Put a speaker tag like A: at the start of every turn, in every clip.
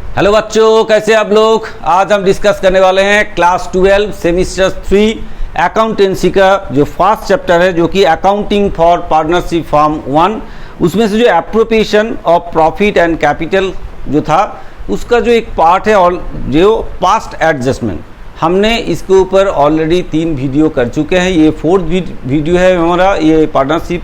A: Hello बच्चों, कैसे आप लोग। आज हम डिस्कस करने वाले हैं क्लास 12 सेमिस्टर 3 अकाउंटेंसी का जो फर्स्ट चैप्टर है, जो कि अकाउंटिंग फॉर पार्टनरशिप फॉर्म 1। उसमें से जो appropriation of profit and capital जो था, उसका जो एक पार्ट है और जो पास्ट एडजस्टमेंट, हमने इसके ऊपर ऑलरेडी 3 वीडियो कर चुके हैं। ये 4th वीडियो है हमारा ये पार्टनरशिप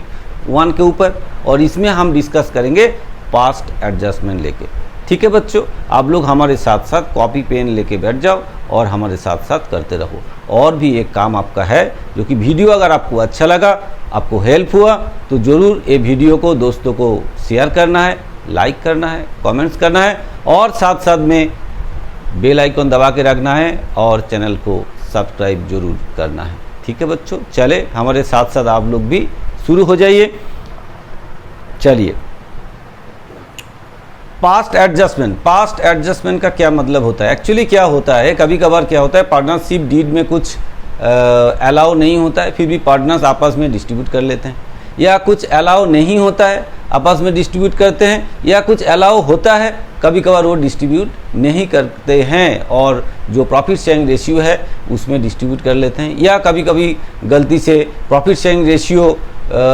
A: 1 के ऊपर, और इसमें हम डिस्कस करेंगे पास्ट एडजस्टमेंट लेके। ठीक है बच्चों, आप लोग हमारे साथ साथ कॉपी पेन लेके बैठ जाओ और हमारे साथ साथ करते रहो। और भी एक काम आपका है, जो कि वीडियो अगर आपको अच्छा लगा, आपको हेल्प हुआ, तो ज़रूर ये वीडियो को दोस्तों को शेयर करना है, लाइक करना है, कमेंट्स करना है, और साथ साथ में बेल आइकन दबा के रखना है और चैनल को सब्सक्राइब जरूर करना है। ठीक है बच्चों, चले हमारे साथ साथ आप लोग भी शुरू हो जाइए। चलिए, पास्ट एडजस्टमेंट का क्या मतलब होता है। एक्चुअली क्या होता है, कभी कभार क्या होता है, पार्टनरशिप डीड में कुछ अलाउ नहीं होता है, फिर भी पार्टनर्स आपस में डिस्ट्रीब्यूट कर लेते हैं, या कुछ अलाउ नहीं होता है आपस में डिस्ट्रीब्यूट करते हैं, या कुछ अलाउ होता है कभी कभार वो डिस्ट्रीब्यूट नहीं करते हैं और जो प्रॉफिट शेयरिंग रेशियो है उसमें डिस्ट्रीब्यूट कर लेते हैं, या कभी कभी गलती से प्रॉफिट शेयरिंग रेशियो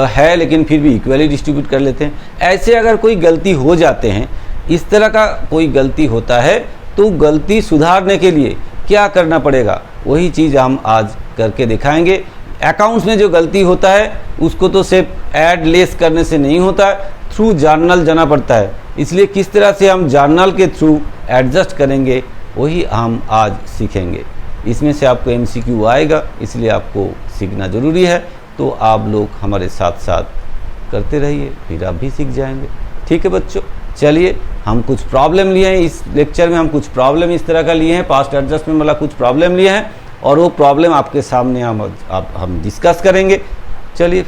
A: है लेकिन फिर भी इक्वली डिस्ट्रीब्यूट कर लेते हैं। ऐसे अगर कोई गलती हो जाते हैं, इस तरह का कोई गलती होता है, तो गलती सुधारने के लिए क्या करना पड़ेगा, वही चीज़ हम आज करके दिखाएंगे। अकाउंट्स में जो गलती होता है उसको तो सिर्फ ऐड लेस करने से नहीं होता है, थ्रू जर्नल जाना पड़ता है। इसलिए किस तरह से हम जर्नल के थ्रू एडजस्ट करेंगे वही हम आज सीखेंगे। इसमें से आपको MCQ आएगा, इसलिए आपको सीखना ज़रूरी है। तो आप लोग हमारे साथ साथ करते रहिए, फिर आप भी सीख जाएंगे। ठीक है बच्चों, चलिए हम कुछ प्रॉब्लम लिए हैं इस लेक्चर में, हम कुछ प्रॉब्लम इस तरह का लिए हैं, पास्ट एडजस्टमेंट वाला कुछ प्रॉब्लम लिए हैं, और वो प्रॉब्लम आपके सामने हम डिस्कस करेंगे। चलिए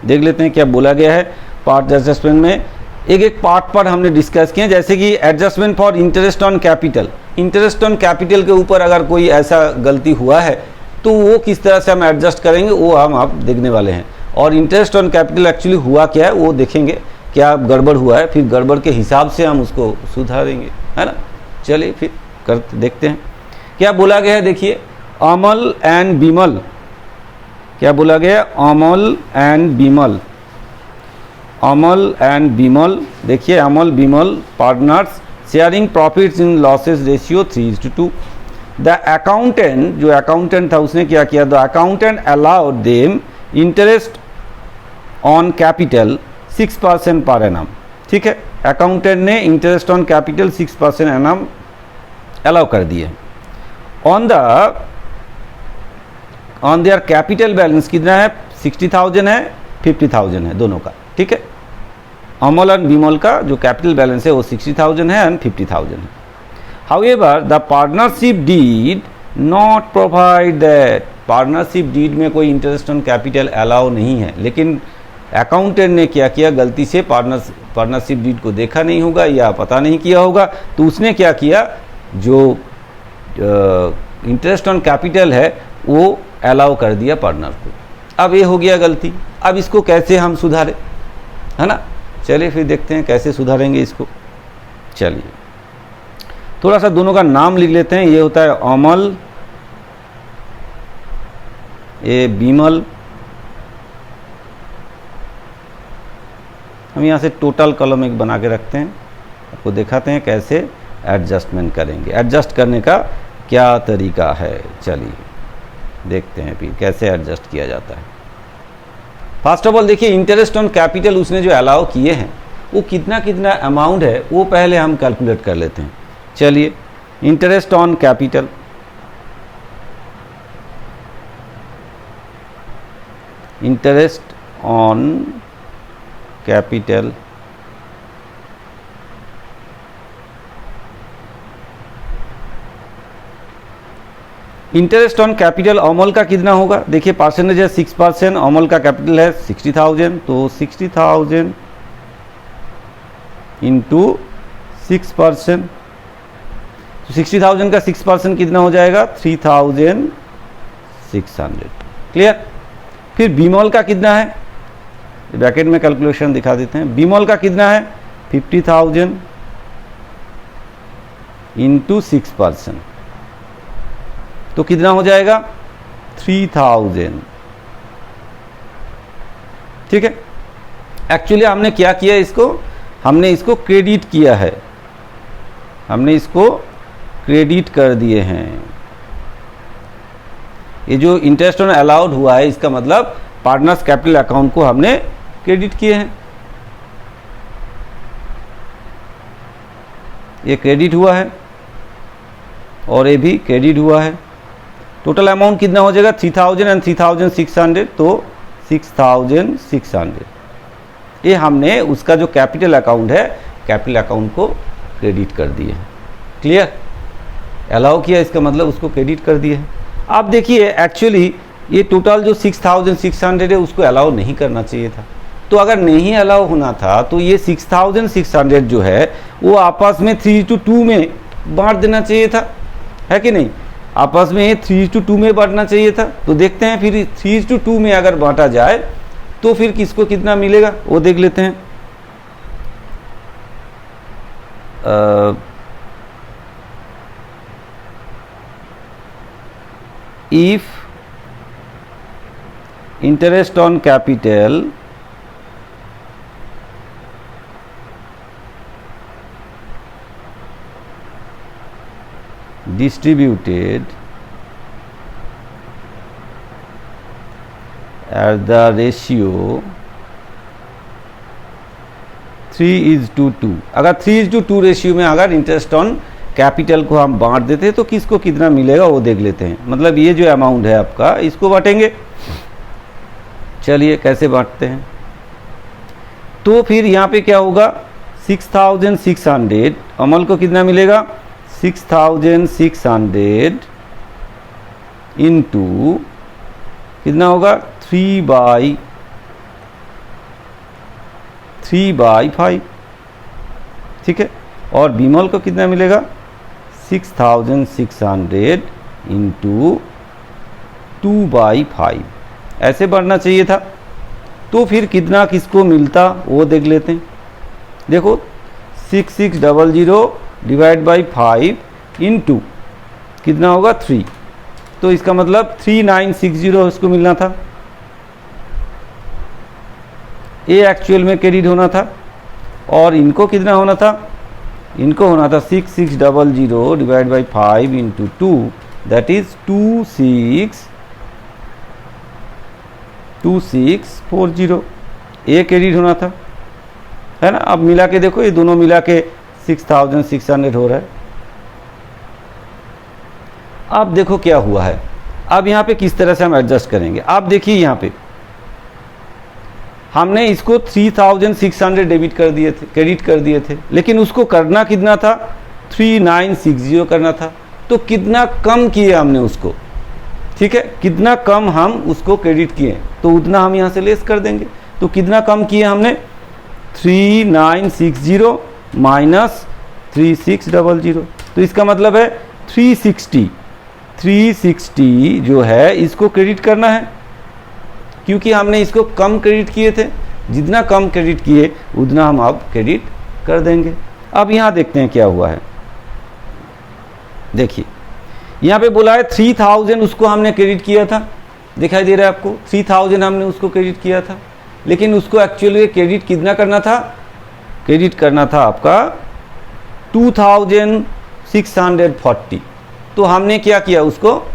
A: देख लेते हैं क्या बोला गया है पार्ट एडजस्टमेंट में। एक पार्ट पर हमने डिस्कस किए, जैसे कि adjustment for interest on capital. Interest on capital के ऊपर अगर कोई ऐसा गलती हुआ है तो वो किस तरह से हम एडजस्ट करेंगे, वो हम आप देखने वाले हैं। और इंटरेस्ट ऑन कैपिटल एक्चुअली हुआ क्या है वो देखेंगे, क्या गड़बड़ हुआ है, फिर गड़बड़ के हिसाब से हम उसको सुधारेंगे, है ना। चलिए फिर करते देखते हैं क्या बोला गया है। देखिए, अमल एंड बिमल, क्या बोला गया है, अमल एंड बिमल। देखिए, Amal Bimal partners sharing profits in losses ratio 3:2। The accountant, जो अकाउंटेंट था उसने क्या किया, the accountant allowed them interest on capital 6% per annum. ठीक है, अकाउंटेंट ने interest on capital 6% annum allow कर दिए। ऑन देयर कैपिटल बैलेंस कितना है, 60,000 है, 50,000 है, दोनों का। ठीक है, अमल और बिमल का जो कैपिटल बैलेंस है वो 60,000 है एंड 50,000 है। However, the partnership deed not provide that, partnership deed में कोई इंटरेस्ट ऑन कैपिटल अलाउ नहीं है, लेकिन अकाउंटेंट ने क्या किया, गलती से पार्टनरशिप डीड को देखा नहीं होगा या पता नहीं किया होगा, तो उसने क्या किया, जो इंटरेस्ट ऑन कैपिटल है वो अलाउ कर दिया पार्टनर को। अब ये हो गया गलती, अब इसको कैसे हम सुधारें, है ना। चलिए फिर देखते हैं कैसे सुधारेंगे इसको। चलिए थोड़ा सा दोनों का नाम लिख लेते हैं। ये होता है अमल, ये बिमल। हम यहाँ से टोटल कॉलम एक बना के रखते हैं, आपको दिखाते हैं कैसे एडजस्टमेंट करेंगे, एडजस्ट करने का क्या तरीका है। चलिए देखते हैं फिर कैसे एडजस्ट किया जाता है। फर्स्ट ऑफ ऑल देखिए, इंटरेस्ट ऑन कैपिटल उसने जो अलाउ किए हैं वो कितना कितना अमाउंट है वो पहले हम कैलकुलेट कर लेते हैं। चलिए, interest on capital, interest on capital interest on capital Amal का कितना होगा। देखिए, परसेंटेज है 6%, अमल का कैपिटल है 60,000, तो 60,000 इंटू 6%, तो 60,000 का 6% कितना हो जाएगा, 3,600। क्लियर। फिर बीमॉल का कितना है, ब्रैकेट में कैलकुलेशन दिखा देते हैं। बीमॉल का कितना है 50,000 इंटू 6%, तो कितना हो जाएगा 3,000। ठीक है, एक्चुअली हमने क्या किया, हमने इसको क्रेडिट किया है, हमने इसको क्रेडिट कर दिए हैं। ये जो इंटरेस्ट ऑन अलाउड हुआ है, इसका मतलब पार्टनर्स कैपिटल अकाउंट को हमने क्रेडिट किए हैं। ये क्रेडिट हुआ है और ये भी क्रेडिट हुआ है। टोटल अमाउंट कितना हो जाएगा 3,000 एंड 3,600, तो 6,600। ये हमने उसका जो कैपिटल अकाउंट है, कैपिटल अकाउंट को क्रेडिट कर दिए हैं। क्लियर, अलाउ किया, इसका मतलब उसको क्रेडिट कर दिए हैं। आप देखिए एक्चुअली ये टोटल जो 6,600 है उसको अलाउ नहीं करना चाहिए था। तो अगर नहीं अलाउ होना था तो ये 6,600 जो है वो आपस में 3:2 में बांट देना चाहिए था, है कि नहीं? आपस में ये 3:2 में बांटना चाहिए था। तो देखते हैं फिर 3:2 में अगर बांटा जाए तो फिर किसको कितना मिलेगा वो देख लेते हैं। If interest on capital distributed at the ratio 3:2, अगर 3:2 रेशियो में अगर इंटरेस्ट ऑन कैपिटल को हम बांट देते हैं तो किसको कितना मिलेगा वो देख लेते हैं। मतलब ये जो अमाउंट है आपका, इसको बांटेंगे। चलिए कैसे बांटते हैं, तो फिर यहाँ पे क्या होगा 6,600, अमल को कितना मिलेगा 6,600 इंटू कितना होगा 3/5। ठीक है, और बीमल को कितना मिलेगा 6,600 इंटू 2/5, ऐसे बढ़ना चाहिए था। तो फिर कितना किसको मिलता वो देख लेते हैं। देखो 6,600 डिवाइड बाई 5 इंटू कितना होगा 3, तो इसका मतलब 3,960 इसको मिलना था। ये एक्चुअल में क्रेडिट होना था, और इनको कितना होना था, इनको होना था 6,600 divide by 5 into 2, that is 2,640। ये क्रेडिट होना था, है ना। अब मिला के देखो, ये दोनों मिला के 6,600 हो रहा है। अब देखो क्या हुआ है, अब यहाँ पे किस तरह से हम एडजस्ट करेंगे। आप देखिए यहाँ पे हमने इसको 3,600 डेबिट कर दिए थे, क्रेडिट कर दिए थे, लेकिन उसको करना कितना था 3,960 करना था। तो कितना कम किए हमने उसको, ठीक है, कितना कम हम उसको क्रेडिट किए तो उतना हम यहाँ से लेस कर देंगे। तो कितना कम किए हमने 3,960 माइनस 3,600, तो इसका मतलब है 360 जो है इसको क्रेडिट करना है, क्योंकि हमने इसको कम क्रेडिट किए थे। जितना कम क्रेडिट किए उतना हम अब क्रेडिट कर देंगे। अब यहाँ देखते हैं क्या हुआ है। देखिए यहाँ पे बोला है 3,000 उसको हमने क्रेडिट किया था, दिखाई दे रहा है आपको 3,000 हमने उसको क्रेडिट किया था, लेकिन उसको एक्चुअली क्रेडिट कितना करना था, क्रेडिट करना था आपका 2,640। तो हमने क्या किया, उसको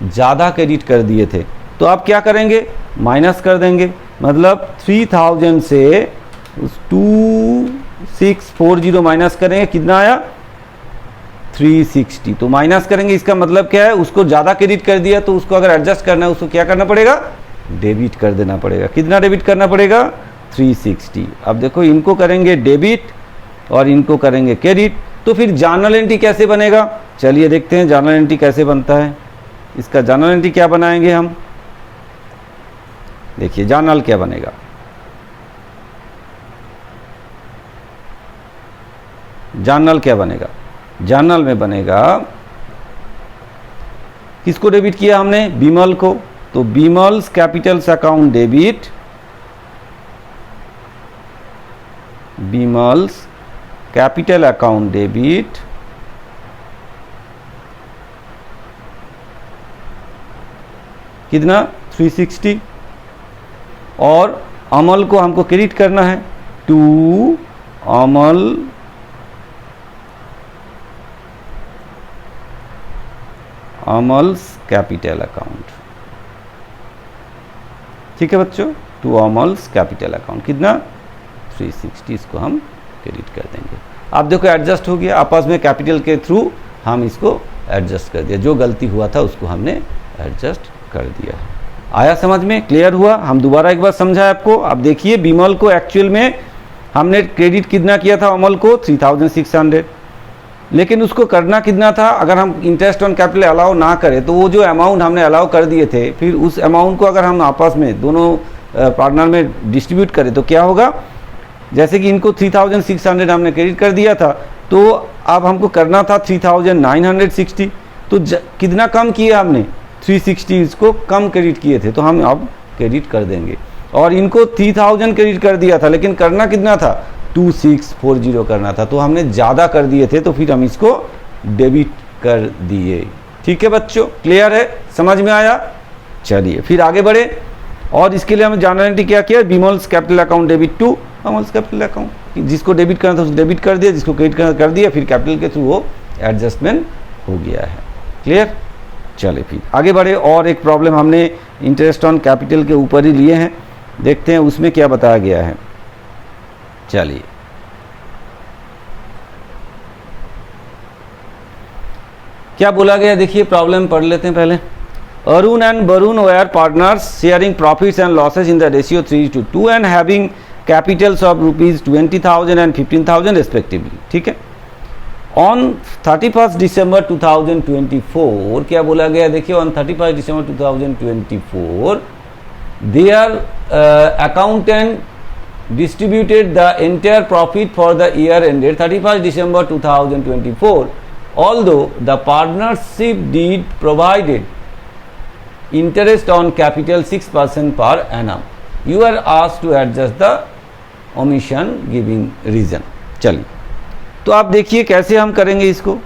A: ज़्यादा क्रेडिट कर दिए थे। तो आप क्या करेंगे, माइनस कर देंगे। मतलब 3,000 से 2,640 माइनस करेंगे, कितना आया 360। तो माइनस करेंगे, इसका मतलब क्या है, उसको ज़्यादा क्रेडिट कर दिया, तो उसको अगर एडजस्ट करना है उसको क्या करना पड़ेगा, डेबिट कर देना पड़ेगा। कितना डेबिट करना पड़ेगा 360। अब देखो इनको करेंगे डेबिट और इनको करेंगे क्रेडिट, तो फिर जर्नल एंट्री कैसे बनेगा, चलिए देखते हैं जर्नल एंट्री कैसे बनता है। इसका जर्नल एंट्री क्या बनाएंगे हम, देखिए जर्नल क्या बनेगा, जर्नल क्या बनेगा, जर्नल में बनेगा, किसको डेबिट किया हमने, बीमल को, तो Bimal's capital's account debit Bimal's capital account debit कितना 360 और अमल को हमको क्रेडिट करना है टू अमल्स कैपिटल अकाउंट। ठीक है बच्चों, टू अमल्स कैपिटल अकाउंट कितना 360, इसको हम क्रेडिट कर देंगे। आप देखो एडजस्ट हो गया, आपस में कैपिटल के थ्रू हम इसको एडजस्ट कर दिया, जो गलती हुआ था उसको हमने एडजस्ट कर दिया। आया समझ में, क्लियर हुआ? हम दोबारा एक बार समझाएं आपको। आप देखिए बीमल को एक्चुअल में हमने क्रेडिट कितना किया था, अमल को 3600, लेकिन उसको करना कितना था? अगर हम इंटरेस्ट ऑन कैपिटल अलाउ ना करें तो वो जो अमाउंट हमने अलाउ कर दिए थे, फिर उस अमाउंट को अगर हम आपस में दोनों पार्टनर में डिस्ट्रीब्यूट करें तो क्या होगा? जैसे कि इनको 3600 हमने क्रेडिट कर दिया था, तो अब हमको करना था 3960, तो कितना कम किया हमने? 360 इसको कम क्रेडिट किए थे, तो हम अब क्रेडिट कर देंगे। और इनको 3000 क्रेडिट कर दिया था, लेकिन करना कितना था? 2640 करना था, तो हमने ज़्यादा कर दिए थे, तो फिर हम इसको डेबिट कर दिए। ठीक है बच्चों, क्लियर है, समझ में आया? चलिए फिर आगे बढ़े। और इसके लिए हमें जनरलिटी क्या किया? Bimal's capital account debit to Amal's capital account, जिसको डेबिट करना था उसको डेबिट कर दिया, जिसको क्रेडिट कर दिया, फिर कैपिटल के थ्रू वो एडजस्टमेंट हो गया है। क्लियर? चले फिर आगे बढ़े। और एक प्रॉब्लम हमने इंटरेस्ट ऑन कैपिटल के ऊपर ही लिए हैं, देखते हैं उसमें क्या बताया गया है। चलिए क्या बोला गया, देखिए प्रॉब्लम पढ़ लेते हैं पहले। Arun and Varun were partners sharing profits and losses in the ratio 3:2 and having capitals of ₹20,000 and 15,000 respectively. ठीक है। ऑन 31 दिसंबर 2024 क्या बोला गया, देखिए on 31 December 2024 their accountant distributed the entire profit for the year ended 31st December 2024, although the partnership deed provided interest on capital 6% per annum. You are asked to adjust the omission giving reason. चलिए तो आप देखिए कैसे हम करेंगे इसको।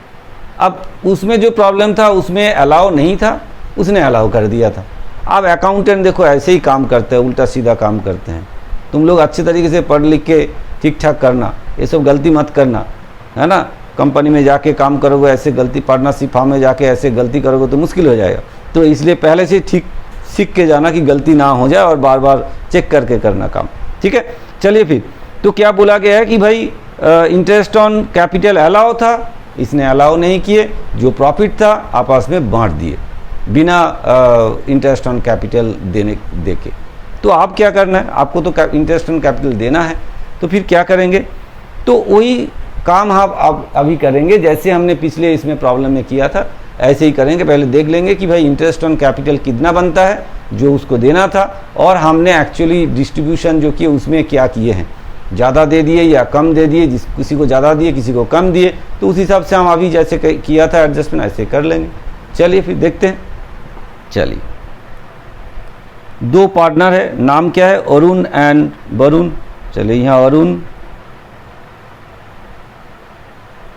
A: अब उसमें जो प्रॉब्लम था उसमें अलाउ नहीं था, उसने अलाउ कर दिया था। अब अकाउंटेंट देखो ऐसे ही काम करते हैं, उल्टा सीधा काम करते हैं। तुम लोग अच्छे तरीके से पढ़ लिख के ठीक ठाक करना, ये सब गलती मत करना, है ना। कंपनी में जाके काम करोगे ऐसे गलती, पार्टनरशिप फॉर्म में जाके ऐसे गलती करोगे तो मुश्किल हो जाएगा। तो इसलिए पहले से ठीक सीख के जाना कि गलती ना हो जाए और बार बार चेक करके करना काम। ठीक है। चलिए फिर तो क्या बोला गया है कि भाई इंटरेस्ट ऑन कैपिटल अलाउ था, इसने अलाउ नहीं किए, जो प्रॉफिट था आपस में बांट दिए बिना इंटरेस्ट ऑन कैपिटल दे के। तो आप क्या करना है, आपको तो इंटरेस्ट ऑन कैपिटल देना है, तो फिर क्या करेंगे? तो वही काम हम अभी करेंगे जैसे हमने पिछले इसमें प्रॉब्लम में किया था, ऐसे ही करेंगे। पहले देख लेंगे कि भाई इंटरेस्ट ऑन कैपिटल कितना बनता है जो उसको देना था, और हमने एक्चुअली डिस्ट्रीब्यूशन जो किए उसमें क्या किए हैं, ज़्यादा दे दिए या कम दे दिए, किसी को ज़्यादा दिए किसी को कम दिए, तो उस हिसाब से हम अभी जैसे किया था एडजस्टमेंट ऐसे कर लेंगे। चलिए फिर देखते हैं। चलिए दो पार्टनर है, नाम क्या है? अरुण एंड वरुण। चलिए यहाँ अरुण,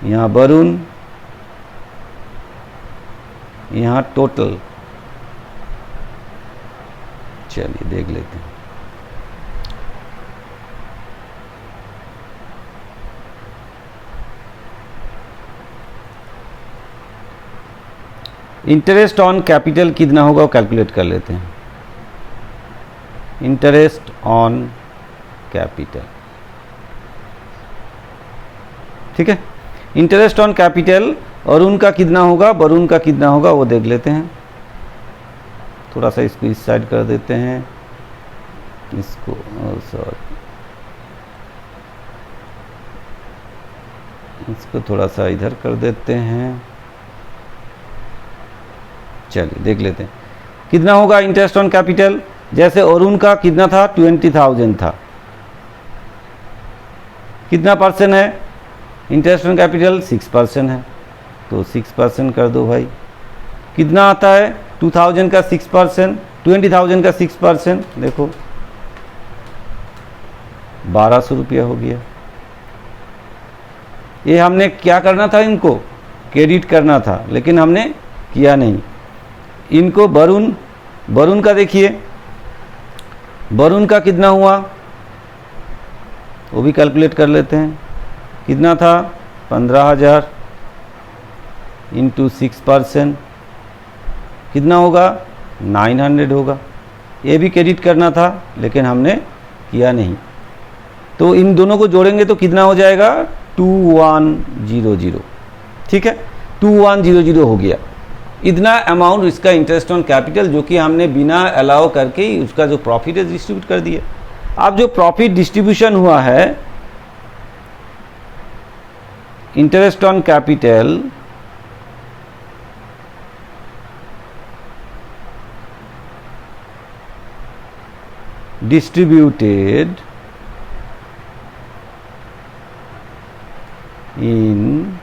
A: यहाँ वरुण, यहाँ टोटल। चलिए देख लेते हैं। इंटरेस्ट ऑन कैपिटल कितना होगा वो कैलकुलेट कर लेते हैं। इंटरेस्ट ऑन कैपिटल, ठीक है। इंटरेस्ट ऑन कैपिटल अरुण का कितना होगा, वरुण का कितना होगा वो देख लेते हैं। थोड़ा सा इसको इस साइड कर देते हैं, इसको सॉरी इसको थोड़ा सा इधर कर देते हैं। चलिए देख लेते हैं कितना होगा इंटरेस्ट ऑन कैपिटल। जैसे अरुण का कितना था, 20,000 था। कितना परसेंट है इंटरेस्ट ऑन कैपिटल? 6% है, तो 6% कर दो भाई। कितना आता है 2000 का 6%, 20,000 का 6%, देखो 1200 रुपया हो गया। ये हमने क्या करना था, इनको क्रेडिट करना था, लेकिन हमने किया नहीं। इनको वरुण का देखिए, वरुण का कितना हुआ वो भी कैलकुलेट कर लेते हैं। कितना था, 15,000 इंटू 6% कितना होगा, 900 होगा। ये भी क्रेडिट करना था लेकिन हमने किया नहीं, तो इन दोनों को जोड़ेंगे तो कितना हो जाएगा, 2100। ठीक है, 2100 हो गया। इतना अमाउंट इसका इंटरेस्ट ऑन कैपिटल जो कि हमने बिना अलाउ करके ही उसका जो प्रॉफिट है डिस्ट्रीब्यूट कर दिया। अब जो प्रॉफिट डिस्ट्रीब्यूशन हुआ है, interest on capital distributed in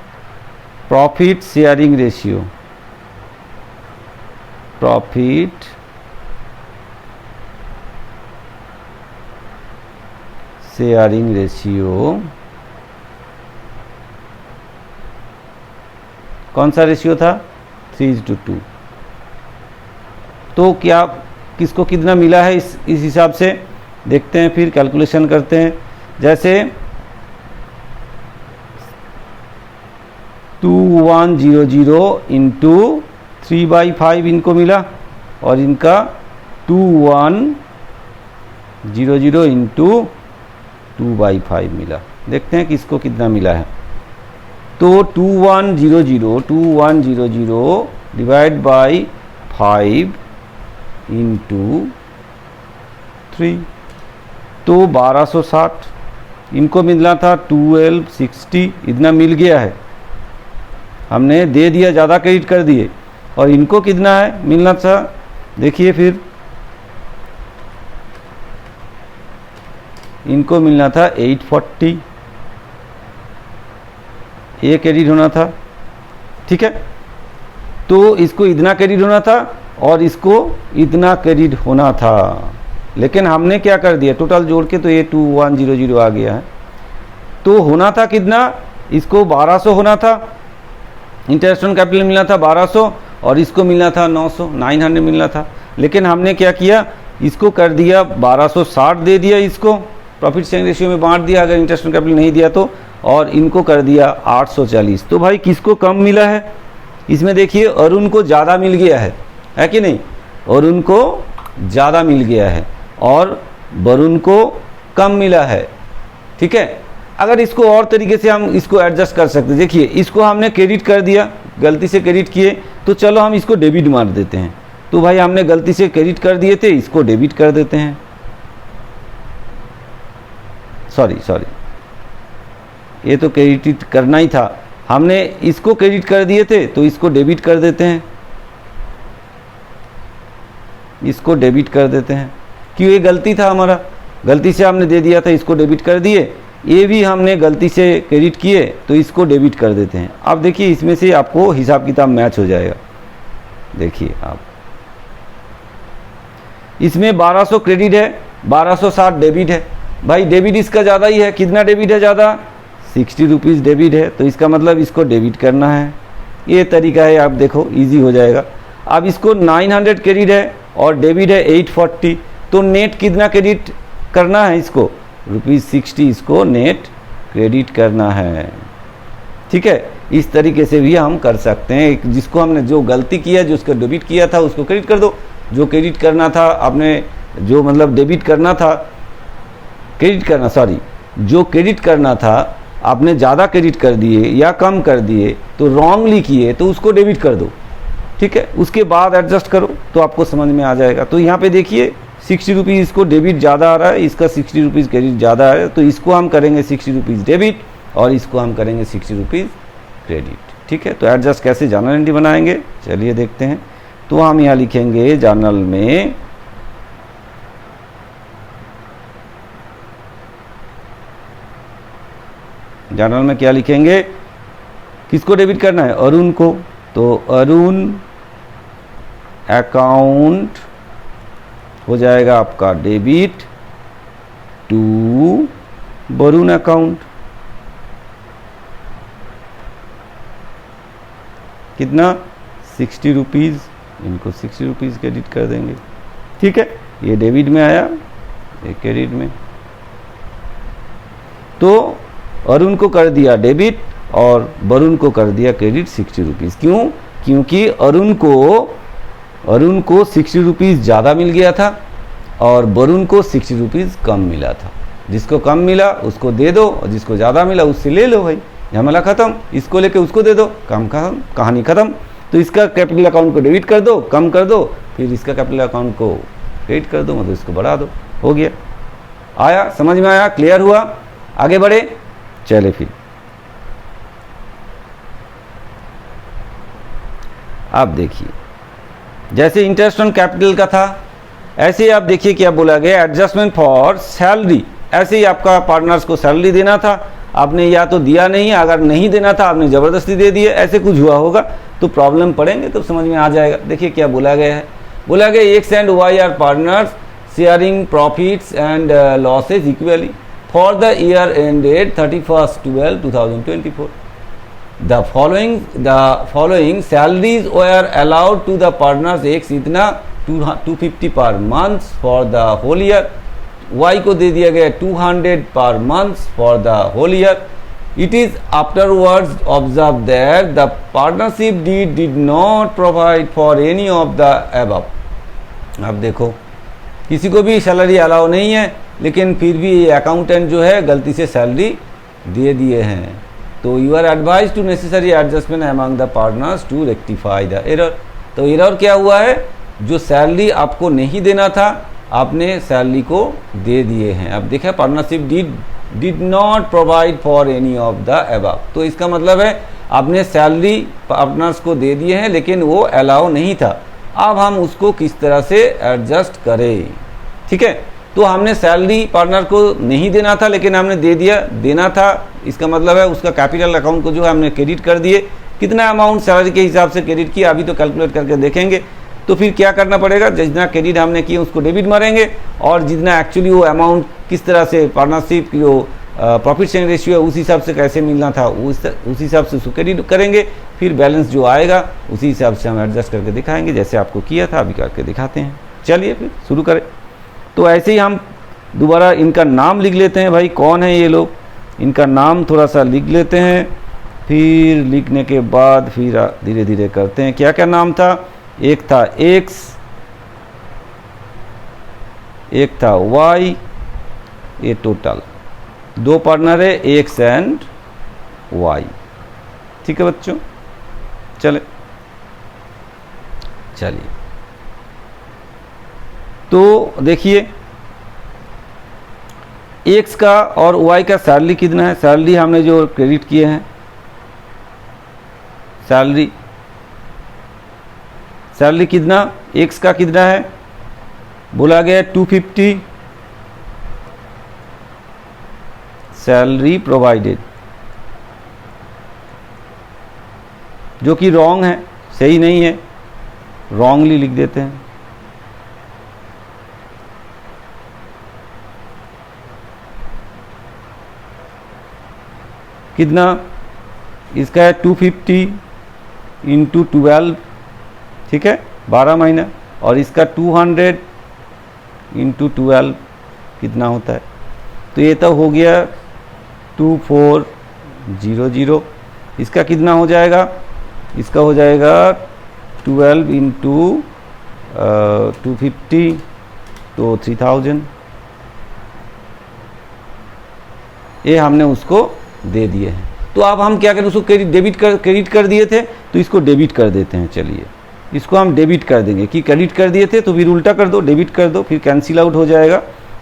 A: profit sharing ratio, profit sharing ratio कौन सा रेशियो था, 3:2। तो क्या किसको कितना मिला है इस हिसाब से देखते हैं, फिर कैलकुलेशन करते हैं। जैसे 2100 इंटू 3/5 इनको मिला और इनका 2100 इंटू 2/5 मिला। देखते हैं किसको कितना मिला है। तो 2100 डिवाइड बाई 5 इंटू 3, तो 1260। इनको मिलना था 1260, इतना मिल गया है, हमने दे दिया, ज़्यादा क्रेडिट कर दिए। और इनको कितना है मिलना था, देखिए फिर इनको मिलना था 840, ये क्रेडिट होना था। ठीक है, तो इसको इतना क्रेडिट होना था और इसको इतना क्रेडिट होना था, लेकिन हमने क्या कर दिया, टोटल जोड़ के तो ये 2100 आ गया है। तो होना था कितना, इसको 1200 होना था, इंटरेस्ट ऑन कैपिटल मिलना था 1200 और इसको मिलना था 900 मिलना था। लेकिन हमने क्या किया, इसको कर दिया 1260 दे दिया, इसको प्रॉफिट शेयरिंग रेशियो में बांट दिया अगर इंटरेस्ट ऑन कैपिटल नहीं दिया तो, और इनको कर दिया 840। तो भाई किसको कम मिला है, इसमें देखिए अरुण को ज़्यादा मिल गया है कि नहीं, अरुण को ज़्यादा मिल गया है और वरुण को कम मिला है। ठीक है, अगर इसको और तरीके से हम इसको एडजस्ट कर सकते, देखिए इसको हमने क्रेडिट कर दिया, गलती से क्रेडिट किए, तो चलो हम इसको डेबिट मार देते हैं। तो भाई हमने गलती से क्रेडिट कर दिए थे, इसको डेबिट कर देते हैं। सॉरी ये तो क्रेडिट करना ही था, हमने इसको क्रेडिट कर दिए थे तो इसको डेबिट कर देते हैं, इसको डेबिट कर देते हैं। क्यों, ये गलती था हमारा, गलती से हमने दे दिया था, इसको डेबिट कर दिए। ये भी हमने गलती से क्रेडिट किए तो इसको डेबिट कर देते हैं। अब देखिए इसमें से आपको हिसाब किताब मैच हो जाएगा। देखिए आप, इसमें 1200 क्रेडिट है, 1260 डेबिट है। भाई डेबिट इसका ज़्यादा ही है, कितना डेबिट है ज़्यादा, 60 रुपीज़ डेबिट है, तो इसका मतलब इसको डेबिट करना है। ये तरीका है, आप देखो इजी हो जाएगा। अब इसको 900 क्रेडिट है और डेबिट है 840, तो नेट कितना क्रेडिट करना है, इसको ₹60 इसको नेट क्रेडिट करना है। ठीक है, इस तरीके से भी हम कर सकते हैं। जिसको हमने जो गलती किया, जो उसका डेबिट किया था उसको क्रेडिट कर दो, जो क्रेडिट करना था आपने, जो मतलब डेबिट करना था, जो क्रेडिट करना था आपने ज़्यादा क्रेडिट कर दिए या कम कर दिए, तो रॉन्गली किए तो उसको डेबिट कर दो। ठीक है, उसके बाद एडजस्ट करो तो आपको समझ में आ जाएगा। तो यहाँ पे देखिए 60 रुपीज़ इसको डेबिट ज़्यादा आ रहा है, इसका 60 रुपीज़ क्रेडिट ज़्यादा है, तो इसको हम करेंगे 60 रुपीज़ डेबिट और इसको हम करेंगे 60 रुपीज़ क्रेडिट। ठीक है, तो एडजस्ट कैसे जर्नल एंट्री बनाएंगे, चलिए देखते हैं। तो हम यहाँ लिखेंगे जर्नल में क्या लिखेंगे, किसको डेबिट करना है, अरुण को। तो अरुण अकाउंट हो जाएगा आपका डेबिट टू वरुण अकाउंट। कितना 60 रुपीज़, इनको 60 रुपीज़ क्रेडिट कर देंगे। ठीक है, ये डेबिट में आया, ये क्रेडिट में। तो अरुण को कर दिया डेबिट और वरुण को कर दिया क्रेडिट 60 रुपीज़। क्यों? क्योंकि अरुण को 60 रुपीज़ ज़्यादा मिल गया था और वरुण को 60 रुपीज़ कम मिला था। जिसको कम मिला उसको दे दो और जिसको ज़्यादा मिला उससे ले लो भाई, झमेला ख़त्म। इसको लेके उसको दे दो, काम खत्म, कहानी ख़त्म। तो इसका कैपिटल अकाउंट को डेबिट कर दो, कम कर दो, फिर इसका कैपिटल अकाउंट को क्रेडिट कर दो, मतलब इसको बढ़ा दो, हो गया। आया, समझ में आया, क्लियर हुआ? आगे बढ़े, चले फिर। आप देखिए, जैसे इंटरेस्ट ऑन कैपिटल का था, ऐसे ही आप देखिए क्या बोला गया, एडजस्टमेंट फॉर सैलरी। ऐसे ही आपका पार्टनर्स को सैलरी देना था, आपने या तो दिया नहीं, अगर नहीं देना था आपने ज़बरदस्ती दे दिए, ऐसे कुछ हुआ होगा तो प्रॉब्लम पड़ेंगे, तो समझ में आ जाएगा। देखिए क्या बोला गया है, बोला गया X and Y are partners sharing profits and losses equally for the year ended 31/12/2024। The following salaries were allowed to the partners, X इतना 250 per month for the whole year, Y को दे दिया गया 200 per month for the whole year. It is afterwards observed that the partnership deed did not provide for any of the above. अब देखो, किसी को भी salary allow नहीं है, लेकिन फिर भी अकाउंटेंट जो है गलती से सैलरी दे दिए हैं। तो you are advise to necessary adjustment among the partners to rectify the error. तो एरर क्या हुआ है, जो सैलरी आपको नहीं देना था आपने सैलरी को दे दिए हैं। अब देखा, partnership did not provide for any of the above. तो इसका मतलब है आपने सैलरी पार्टनर्स को दे दिए हैं लेकिन वो अलाउ नहीं था। अब हम उसको किस तरह से एडजस्ट करें, ठीक है। तो हमने सैलरी पार्टनर को नहीं देना था लेकिन हमने दे दिया, देना था, इसका मतलब है उसका कैपिटल अकाउंट को जो है हमने क्रेडिट कर दिए। कितना अमाउंट सैलरी के हिसाब से क्रेडिट किया अभी तो कैलकुलेट करके देखेंगे। तो फिर क्या करना पड़ेगा, जितना क्रेडिट हमने किया उसको डेबिट मारेंगे और जितना एक्चुअली वो अमाउंट किस तरह से पार्टनरशिप की जो प्रॉफिट शेयरिंग रेशियो है उस हिसाब से कैसे मिलना था उस हिसाब से उसको क्रेडिट करेंगे। फिर बैलेंस जो आएगा उसी हिसाब से हम एडजस्ट करके दिखाएंगे, जैसे आपको किया था अभी करके दिखाते हैं। चलिए फिर शुरू करें। तो ऐसे ही हम दोबारा इनका नाम लिख लेते हैं, भाई कौन है ये लोग, इनका नाम थोड़ा सा लिख लेते हैं। फिर लिखने के बाद फिर धीरे धीरे करते हैं। क्या क्या नाम था, एक था एक्स, एक था वाई, ये टोटल दो पार्टनर है एक्स एंड वाई, ठीक है बच्चों। चलिए तो देखिए एक्स का और वाई का सैलरी कितना है, सैलरी हमने जो क्रेडिट किए हैं, सैलरी कितना, एक्स का कितना है, बोला गया 250 सैलरी प्रोवाइडेड, जो कि रॉन्ग है, सही नहीं है, रॉन्गली लिख देते हैं। कितना, इसका है 250 इंटू 12, ठीक है, 12 महीना, और इसका 200 इंटू 12 कितना होता है, तो ये तो हो गया 2400। इसका कितना हो जाएगा, इसका हो जाएगा 12 इंटू 250 तो 3000। ये हमने उसको दे दिए हैं। तो अब हम क्या करें, उसको क्रेडिट कर दिए थे तो इसको डेबिट कर देते हैं। चलिए इसको हम डेबिट कर देंगे, कि क्रेडिट कर दिए थे तो फिर उल्टा कर दो, डेबिट कर दो, फिर कैंसिल आउट हो जाएगा।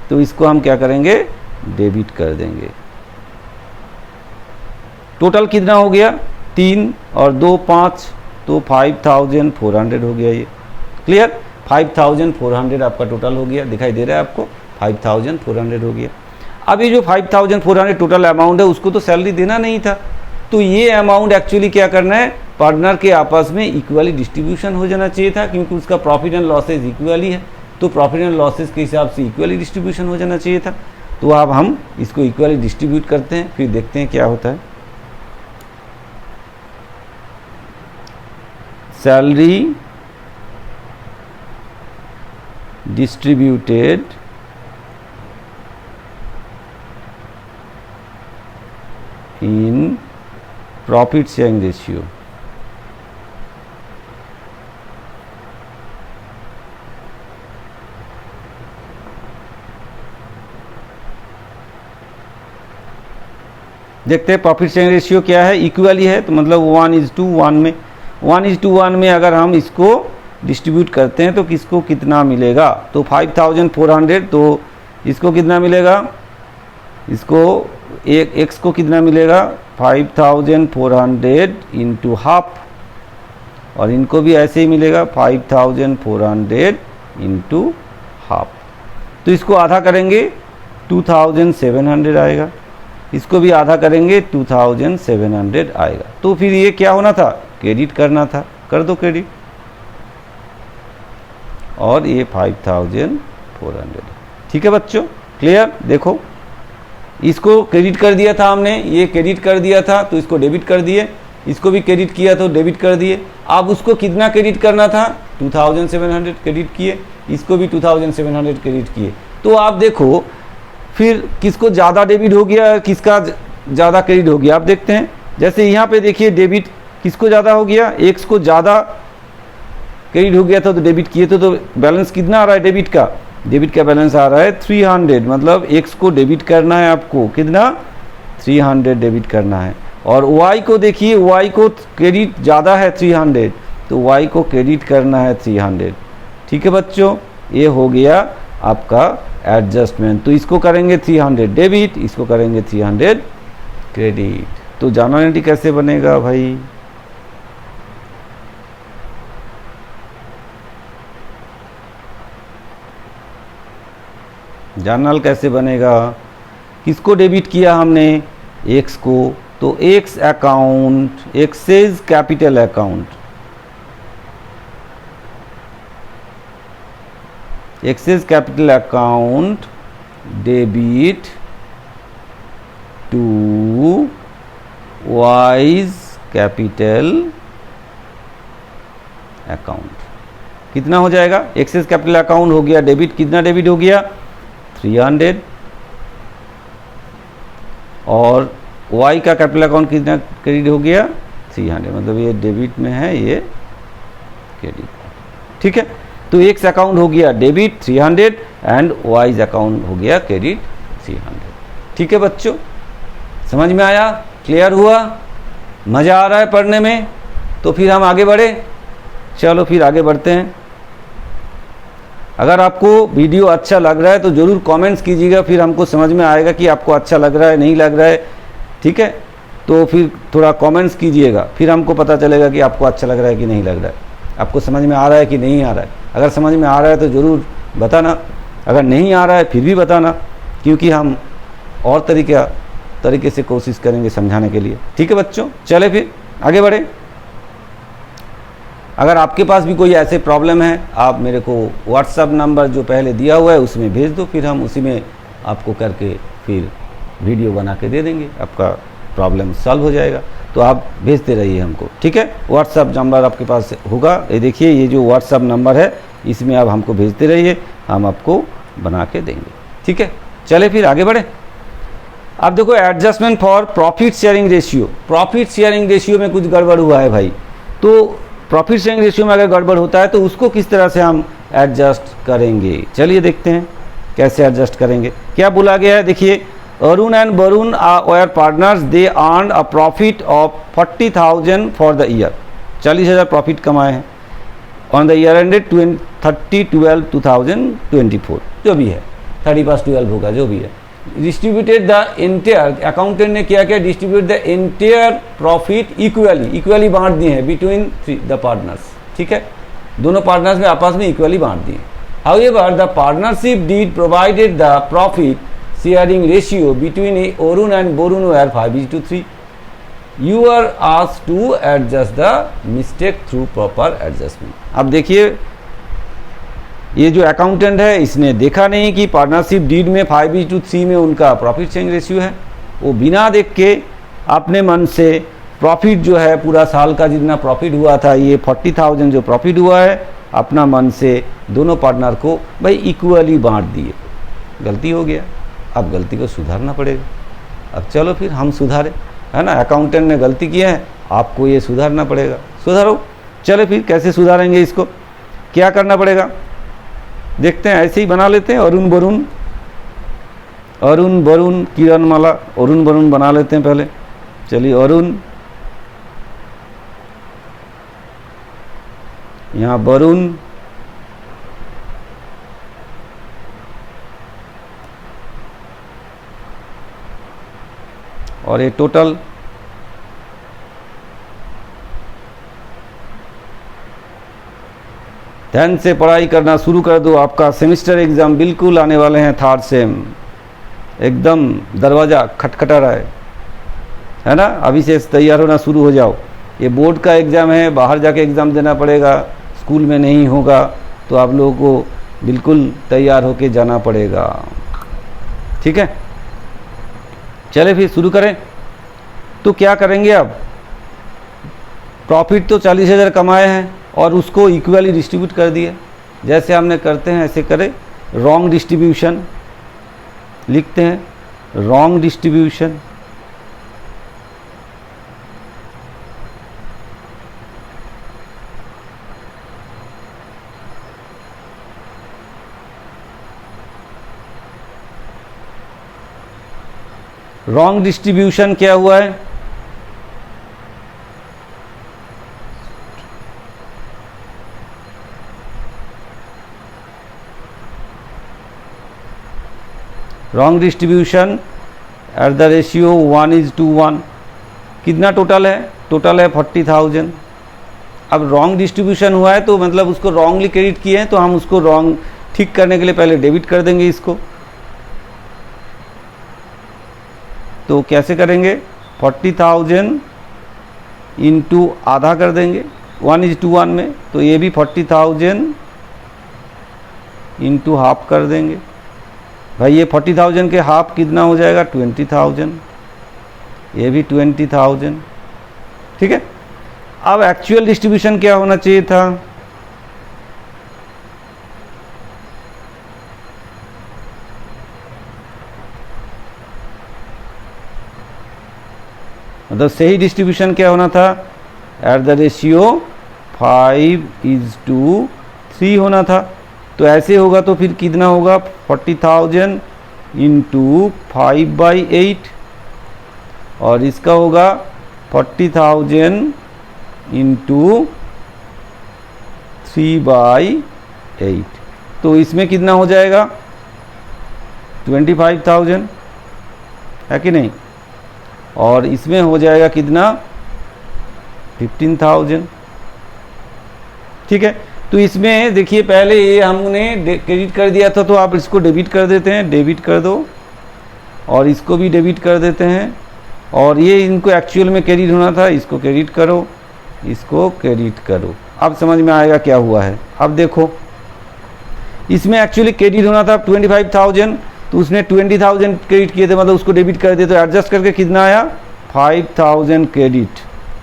A: तो इसको हम क्या करेंगे, डेबिट कर देंगे। टोटल कितना हो गया, 3 और 2 5, तो 5400 हो गया। ये क्लियर, 5400 आपका टोटल हो गया, दिखाई दे रहा है आपको, 5400 हो गया। अब ये जो 5400 टोटल अमाउंट है उसको तो सैलरी देना नहीं था, तो ये अमाउंट एक्चुअली क्या करना है, पार्टनर के आपस में इक्वली डिस्ट्रीब्यूशन हो जाना चाहिए था, क्योंकि उसका प्रॉफिट एंड लॉसेज इक्वली है, तो प्रॉफिट एंड लॉसेज के हिसाब से इक्वली डिस्ट्रीब्यूशन हो जाना चाहिए था। तो अब हम इसको इक्वली डिस्ट्रीब्यूट करते हैं, फिर देखते हैं क्या होता है। Salary distributed in profit sharing ratio. देखते हैं प्रॉफिट शेयरिंग रेशियो क्या है, इक्वली है तो मतलब 1:1 में, 1:1 में अगर हम इसको डिस्ट्रीब्यूट करते हैं तो किसको कितना मिलेगा, तो 5400, तो इसको कितना मिलेगा, इसको एक एक्स को कितना मिलेगा 5400 इंटू हाफ, और इनको भी ऐसे ही मिलेगा 5400 इंटू हाफ। तो इसको आधा करेंगे 2700 आएगा, इसको भी आधा करेंगे 2700 आएगा। तो फिर ये क्या होना था, क्रेडिट करना था, कर दो क्रेडिट, और ये 5400। ठीक है बच्चों, क्लियर। देखो इसको क्रेडिट कर दिया था हमने, ये क्रेडिट कर दिया था तो इसको डेबिट कर दिए, इसको भी क्रेडिट किया तो डेबिट कर दिए। अब उसको कितना क्रेडिट करना था, 2700 क्रेडिट किए, इसको भी 2700 क्रेडिट किए। तो आप देखो फिर किसको ज़्यादा डेबिट हो गया, किसका ज़्यादा क्रेडिट हो गया, आप देखते हैं। जैसे यहाँ पे देखिए डेबिट किसको ज़्यादा हो गया, एक्स को ज़्यादा क्रेडिट हो गया था तो डेबिट किए तो बैलेंस कितना आ रहा है डेबिट का, डेबिट का बैलेंस आ रहा है 300, मतलब एक्स को डेबिट करना है आपको, कितना 300 डेबिट करना है। और वाई को देखिए, वाई को क्रेडिट ज़्यादा है 300, तो वाई को क्रेडिट करना है 300। ठीक है बच्चों, ये हो गया आपका एडजस्टमेंट। तो इसको करेंगे 300 डेबिट, इसको करेंगे 300 क्रेडिट। तो जर्नलिटी कैसे बनेगा भाई, जर्नल कैसे बनेगा, किसको डेबिट किया हमने, एक्स को, तो X account, excess capital account, excess capital account debit to Y's capital account. कितना हो जाएगा, एक्सेस कैपिटल अकाउंट हो गया डेबिट, कितना डेबिट हो गया 300, और वाई का कैपिटल अकाउंट कितना क्रेडिट हो गया 300, मतलब ये डेबिट में है, ये क्रेडिट। ठीक है, तो एक्स अकाउंट हो गया डेबिट 300 एंड वाइज अकाउंट हो गया क्रेडिट 300। ठीक है बच्चों, समझ में आया, क्लियर हुआ, मज़ा आ रहा है पढ़ने में, तो फिर हम आगे बढ़े। चलो फिर आगे बढ़ते हैं। अगर आपको वीडियो अच्छा लग रहा है तो ज़रूर कमेंट्स कीजिएगा, फिर हमको समझ में आएगा कि आपको अच्छा लग रहा है नहीं लग रहा है। ठीक है, तो फिर थोड़ा कमेंट्स कीजिएगा, फिर हमको पता चलेगा कि आपको अच्छा लग रहा है कि नहीं लग रहा है, आपको समझ में आ रहा है कि नहीं आ रहा है। अगर समझ में आ रहा है तो ज़रूर बताना, अगर नहीं आ रहा है फिर भी बताना, क्योंकि हम और तरीके से कोशिश करेंगे समझाने के लिए। ठीक है बच्चों, चले फिर आगे बढ़े। अगर आपके पास भी कोई ऐसे प्रॉब्लम है, आप मेरे को व्हाट्सअप नंबर जो पहले दिया हुआ है उसमें भेज दो, फिर हम उसी में आपको करके फिर वीडियो बना के दे देंगे, आपका प्रॉब्लम सॉल्व हो जाएगा। तो आप भेजते रहिए हमको, ठीक है। व्हाट्सअप नंबर आपके पास होगा, ये देखिए, ये जो व्हाट्सअप नंबर है इसमें आप हमको भेजते रहिए, हम आपको बना के देंगे। ठीक है, चले फिर आगे बढ़े। अब देखो adjustment for profit sharing ratio. Profit sharing ratio में कुछ गड़बड़ हुआ है भाई, तो प्रॉफिट शेयरिंग रेशियो में अगर गड़बड़ होता है तो उसको किस तरह से हम एडजस्ट करेंगे, चलिए देखते हैं कैसे एडजस्ट करेंगे। क्या बोला गया है, देखिए, Arun and Varun are partners, they earn a profit of 40,000 for the year. 40,000 profit कमाए हैं ऑन द ईयर एंडेड 30/12/2024, जो भी है 31/12 होगा, जो भी है। डिस्ट्रीब्यूटेड द इंटायर, अकाउंटेंट ने क्या किया, distribute the entire profit equally बांट दिए हैं बिटवीन द पार्टनर्स। ठीक है, दोनों पार्टनर्स में आपस में इक्वली बांट दिए। However the partnership deed provided the profit sharing ratio between Arun and Varun were 5:3। You are asked to adjust the mistake through proper adjustment. अब देखिए, ये जो अकाउंटेंट है इसने देखा नहीं कि पार्टनरशिप डीड में 5:3 में उनका प्रॉफिट शेयरिंग रेशियो है, वो बिना देख के अपने मन से प्रॉफिट जो है पूरा साल का जितना प्रॉफिट हुआ था, ये 40,000 जो प्रॉफिट हुआ है, अपना मन से दोनों पार्टनर को भाई इक्वली बांट दिए। गलती हो गया, अब गलती को सुधारना पड़ेगा। अब चलो फिर हम सुधारे, है ना, अकाउंटेंट ने गलती किया है, आपको ये सुधारना पड़ेगा, सुधारो। चलो फिर कैसे सुधारेंगे इसको, क्या करना पड़ेगा देखते हैं। ऐसे ही बना लेते हैं, अरुण वरुण, अरुण वरुण किरणमाला, अरुण वरुण बना लेते हैं पहले। चलिए अरुण, यहाँ वरुण, और ये टोटल ध्यान से पढ़ाई करना शुरू कर दो। आपका सेमेस्टर एग्जाम बिल्कुल आने वाले हैं, थर्ड सेम एकदम दरवाज़ा खटखटा रहा है ना। अभी से तैयार होना शुरू हो जाओ। ये बोर्ड का एग्ज़ाम है, बाहर जाके एग्ज़ाम देना पड़ेगा, स्कूल में नहीं होगा, तो आप लोगों को बिल्कुल तैयार होके जाना पड़ेगा, ठीक है। चले फिर शुरू करें। तो क्या करेंगे अब, प्रॉफिट तो 40,000 कमाए हैं और उसको इक्वली डिस्ट्रीब्यूट कर दिए, जैसे हमने करते हैं ऐसे करें। रॉन्ग डिस्ट्रीब्यूशन लिखते हैं, रॉन्ग डिस्ट्रीब्यूशन, रॉन्ग डिस्ट्रीब्यूशन क्या हुआ है, wrong distribution at the ratio 1:1। कितना टोटल है, टोटल है 40,000। अब रॉन्ग डिस्ट्रीब्यूशन हुआ है तो मतलब उसको रॉन्गली क्रेडिट किए हैं, तो हम उसको रॉन्ग ठीक करने के लिए पहले डेबिट कर देंगे इसको। तो कैसे करेंगे, 40,000 इंटू आधा कर देंगे 1:1 में, तो ये भी 40,000 इंटू हाफ कर देंगे। भाई ये 40,000 के हाफ कितना हो जाएगा, 20,000, ये भी 20,000, ठीक है। अब एक्चुअल डिस्ट्रीब्यूशन क्या होना चाहिए था, मतलब सही डिस्ट्रीब्यूशन क्या होना था, एट द रेशियो 5:3 होना था। तो ऐसे होगा तो फिर कितना होगा, 40,000 इंटू 5/8, और इसका होगा 40,000 इंटू 3/8। तो इसमें कितना हो जाएगा, 25,000, है कि नहीं, और इसमें हो जाएगा कितना, 15,000, ठीक है। तो इसमें देखिए पहले ये हमने क्रेडिट कर दिया था, तो आप इसको डेबिट कर देते हैं, डेबिट कर दो, और इसको भी डेबिट कर देते हैं, और ये इनको एक्चुअल में क्रेडिट होना था, इसको क्रेडिट करो, इसको क्रेडिट करो। अब समझ में आएगा क्या हुआ है। अब देखो इसमें एक्चुअली क्रेडिट होना था 25,000, तो उसने 20,000 क्रेडिट किए थे, मतलब उसको डेबिट कर दिए, तो एडजस्ट करके कितना आया, 5,000 क्रेडिट,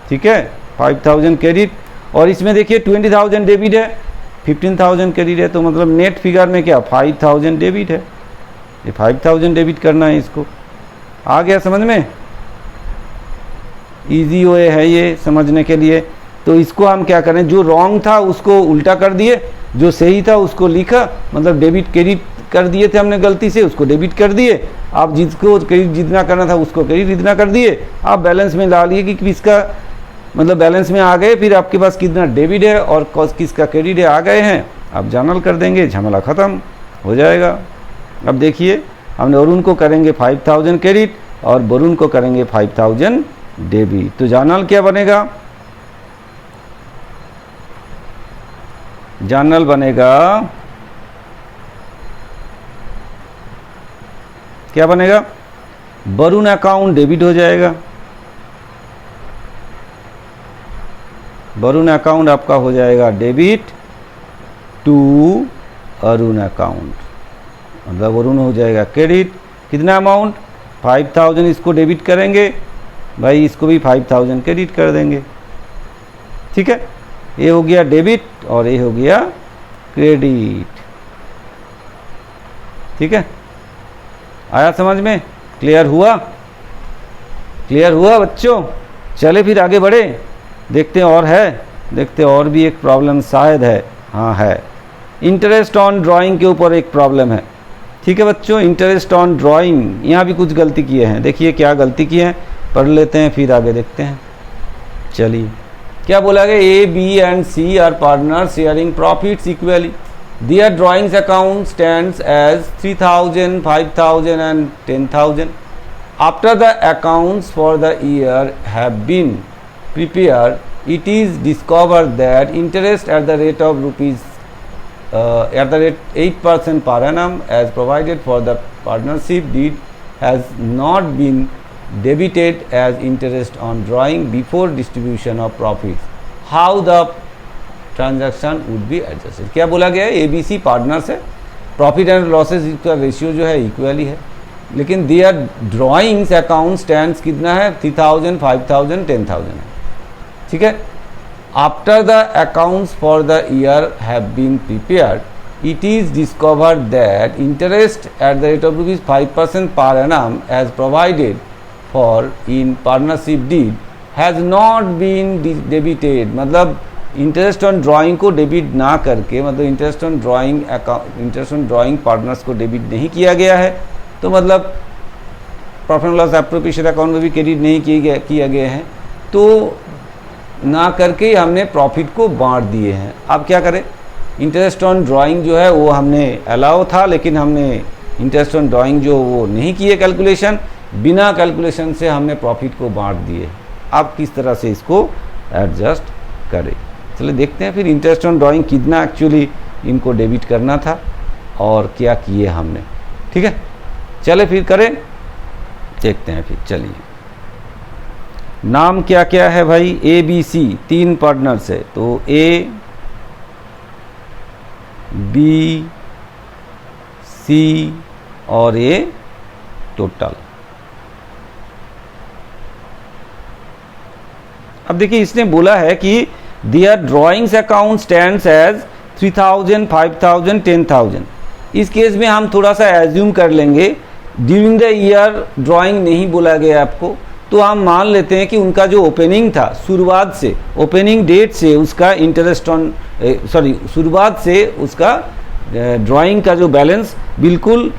A: ठीक है, 5,000 क्रेडिट। और इसमें देखिए 20,000 डेबिट है, 15,000 क्रेडिट है, तो मतलब नेट फिगर में क्या, 5,000 डेबिट है। ये 5,000 डेबिट करना है इसको। आ गया समझ में, इजी वे है ये समझने के लिए। तो इसको हम क्या करें, जो रॉन्ग था उसको उल्टा कर दिए, जो सही था उसको लिखा, मतलब डेबिट क्रेडिट कर दिए थे हमने गलती से, उसको डेबिट कर दिए। आप जिसको क्रेडिट जितना करना था उसको क्रेडिट इतना कर दिए। आप बैलेंस में ला लिए कि किसका मतलब बैलेंस में आ गए, फिर आपके पास कितना डेबिट है और किसका क्रेडिट है आ गए हैं, आप जर्नल कर देंगे, झमेला ख़त्म हो जाएगा। अब देखिए हमने अरुण को करेंगे 5,000 क्रेडिट और वरुण को करेंगे 5,000 डेबिट। तो जर्नल क्या बनेगा, जर्नल बनेगा, क्या बनेगा, वरुण अकाउंट डेबिट हो जाएगा, वरुण अकाउंट आपका हो जाएगा डेबिट टू अरुण अकाउंट, मतलब वरुण हो जाएगा क्रेडिट। कितना अमाउंट, 5,000 इसको डेबिट करेंगे भाई इसको भी 5000 क्रेडिट कर देंगे। ठीक है, ये हो गया डेबिट और ये हो गया क्रेडिट। ठीक है, आया समझ में? क्लियर हुआ? क्लियर हुआ बच्चों? चले फिर आगे बढ़े, देखते हैं और है, देखते हैं और भी एक प्रॉब्लम शायद है। हाँ है, इंटरेस्ट ऑन ड्राइंग के ऊपर एक प्रॉब्लम है। ठीक है बच्चों, इंटरेस्ट ऑन ड्राइंग, यहाँ भी कुछ गलती किए हैं। देखिए क्या गलती की है, पढ़ लेते हैं फिर आगे देखते हैं। चलिए, क्या बोला गया, A B and C are partner sharing profits equally. Their drawings account stands as 3000, 5000 and 10,000. After the accounts for the year have been prepared, it is discovered that interest at the rate of at the rate 8% per annum as provided for the partnership deed has not been debited as interest on drawing before distribution of profits. How the transaction would be adjusted. क्या बोला गया है, ABC partners है, profit and losses का ratio जो है equally है, लेकिन दियर ड्राइंग्स अकाउंट स्टैंड्स कितना है, 3000, 5000, 10,000 है। ठीक है, after the accounts for the year have been prepared, it is discovered that interest at the rate of rupees 5% per annum as provided for in partnership deed has not been debited। मतलब interest on drawing को debit ना करके, मतलब interest on drawing partners को debit नहीं किया गया है, तो मतलब profit and loss appropriation account में भी क्रेडिट नहीं किया गया है, तो ना करके हमने प्रॉफिट को बांट दिए हैं। अब क्या करें, इंटरेस्ट ऑन ड्राइंग जो है वो हमने अलाउ था, लेकिन हमने इंटरेस्ट ऑन ड्राइंग जो वो नहीं किए कैलकुलेशन, बिना कैलकुलेशन से हमने प्रॉफिट को बांट दिए। अब किस तरह से इसको एडजस्ट करें, चलिए देखते हैं फिर इंटरेस्ट ऑन ड्राइंग कितना एक्चुअली इनको डेबिट करना था और क्या किए हमने। ठीक है, चले फिर करें, देखते हैं फिर। चलिए, नाम क्या क्या है भाई, ए बी सी, 3 पार्टनर्स है, तो ए बी सी और ए टोटल। अब देखिए इसने बोला है कि Their drawings account stands as 3000, 5000, 10,000। इस केस में हम थोड़ा सा एज्यूम कर लेंगे, ड्यूरिंग द ईयर ड्राइंग नहीं बोला गया आपको, तो हम मान लेते हैं कि उनका जो ओपनिंग था, शुरुआत से, ओपनिंग डेट से उसका इंटरेस्ट ऑन शुरुआत से उसका ड्राइंग का जो बैलेंस बिल्कुल,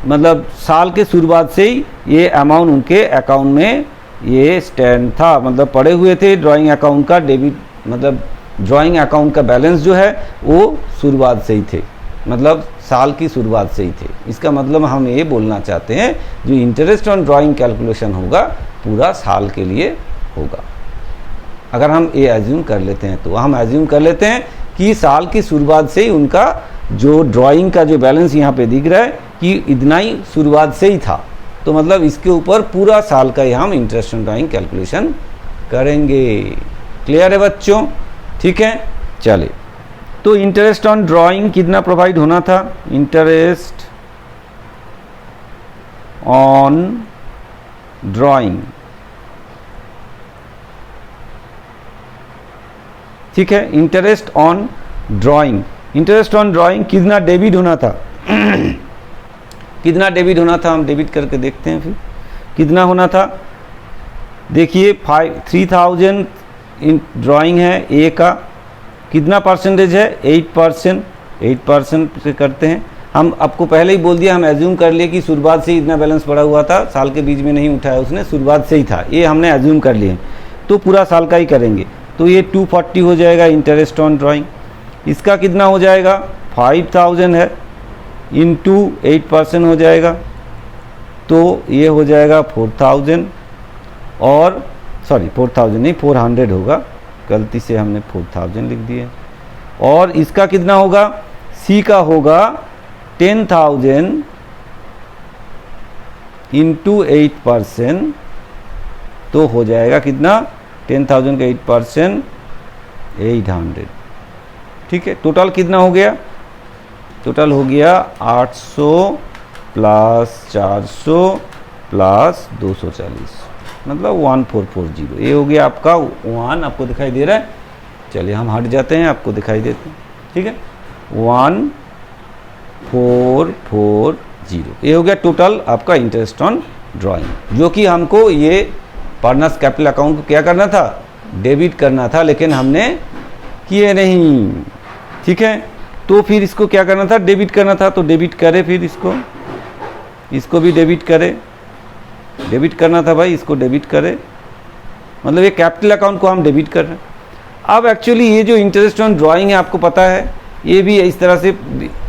A: मतलब साल के शुरुआत से ही ये अमाउंट उनके अकाउंट में ये स्टैंड था, मतलब पड़े हुए थे ड्राइंग अकाउंट का डेबिट, मतलब ड्राइंग अकाउंट का बैलेंस जो है वो शुरुआत से ही थे, मतलब साल की शुरुआत से ही थे। इसका मतलब हम ये बोलना चाहते हैं जो इंटरेस्ट ऑन ड्राइंग कैलकुलेशन होगा पूरा साल के लिए होगा। अगर हम ये एज्यूम कर लेते हैं, तो हम एज्यूम कर लेते हैं कि साल की शुरुआत से ही उनका जो ड्राइंग का जो बैलेंस यहाँ पे दिख रहा है कि इतना ही शुरुआत से ही था, तो मतलब इसके ऊपर पूरा साल का ही हम इंटरेस्ट ऑन ड्राइंग कैलकुलेशन करेंगे। क्लियर है बच्चों? ठीक है, चलिए, तो इंटरेस्ट ऑन ड्राइंग कितना प्रोवाइड होना था, इंटरेस्ट ऑन ड्राइंग, ठीक है, interest on drawing, interest on drawing कितना डेबिट होना था कितना डेबिट होना था, हम डेबिट करके देखते हैं फिर कितना होना था। देखिए 3000 इन ड्राइंग है ए का, कितना परसेंटेज है, 8%, 8% से करते हैं हम। आपको पहले ही बोल दिया, हम एज्यूम कर लिए कि शुरुआत से ही इतना बैलेंस पड़ा हुआ था, साल के बीच में नहीं उठाया उसने, शुरुआत से ही था, ये हमने एज्यूम कर लिए, तो पूरा साल का ही करेंगे। तो ये 240 हो जाएगा इंटरेस्ट ऑन ड्राइंग। इसका कितना हो जाएगा, 5000 है, इंटू 8% हो जाएगा, तो ये हो जाएगा 4000, और सॉरी 4000 नहीं 400 होगा, गलती से हमने 4000 लिख दिए। और इसका कितना होगा, सी का होगा 10,000 इंटू 8%, तो हो जाएगा कितना, 10,000 का 8%, 800। ठीक है, टोटल कितना हो गया, टोटल हो गया 800 प्लस 400 प्लस 240, मतलब 1440। ये हो गया आपका 1, आपको दिखाई दे रहा है। चलिए हम हट जाते हैं, आपको दिखाई देते हैं, ठीक है। 1440 ये हो गया टोटल आपका इंटरेस्ट ऑन ड्राइंग, जो कि हमको ये पार्टनर्स कैपिटल अकाउंट को क्या करना था, डेबिट करना था, लेकिन हमने किए नहीं, ठीक है। तो फिर इसको क्या करना था, डेबिट करना था, तो डेबिट करे, फिर इसको भी डेबिट करे, डेबिट करना था भाई, इसको डेबिट करे, मतलब ये कैपिटल अकाउंट को हम डेबिट कर रहे हैं। अब एक्चुअली ये जो इंटरेस्ट ऑन ड्राइंग है आपको पता है, ये भी इस तरह से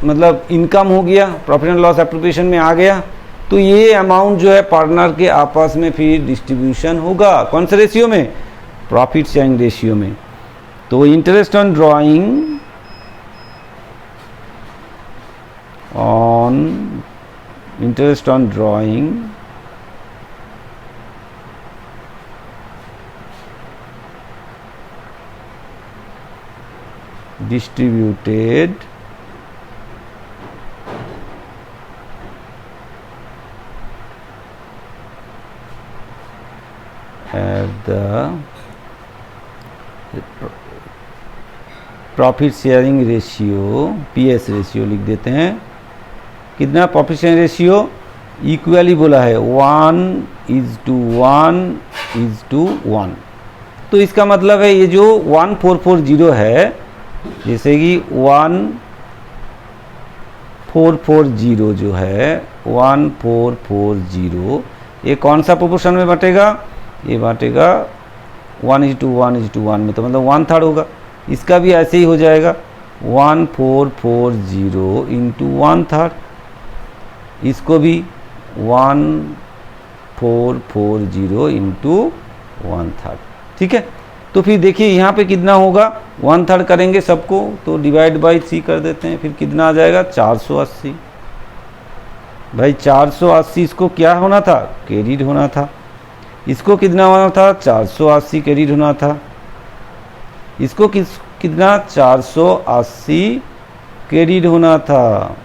A: मतलब इनकम हो गया, प्रॉफिट एंड लॉस एप्रोप्रिएशन में आ गया। तो ये अमाउंट जो है पार्टनर के आपस में फिर डिस्ट्रीब्यूशन होगा, कौन से रेशियो में, प्रॉफिट शेयरिंग रेशियो में। तो interest on drawing distributed at the profit sharing ratio, PS ratio लिख देते हैं। कितना प्रॉफिट शेयरिंग रेशियो, इक्वली बोला है 1:1:1। तो इसका मतलब है ये जो 1440 है, जैसे कि 1440 जो है 1440, ये कौन सा प्रोपोर्शन में बांटेगा, ये बांटेगा 1:1:1 में, तो मतलब 1/3 होगा। इसका भी ऐसे ही हो जाएगा 1440 इंटू 1/3, इसको भी 1440 इंटू 1/3, ठीक है। तो फिर देखिए यहाँ पे कितना होगा, 1/3 करेंगे सबको, तो डिवाइड बाई 3 कर देते हैं, फिर कितना आ जाएगा 480। भाई 480 इसको क्या होना था, क्रेडिट होना था। इसको कितना होना था, 480 क्रेडिट होना था। इसको कितना 480 क्रेडिट होना था।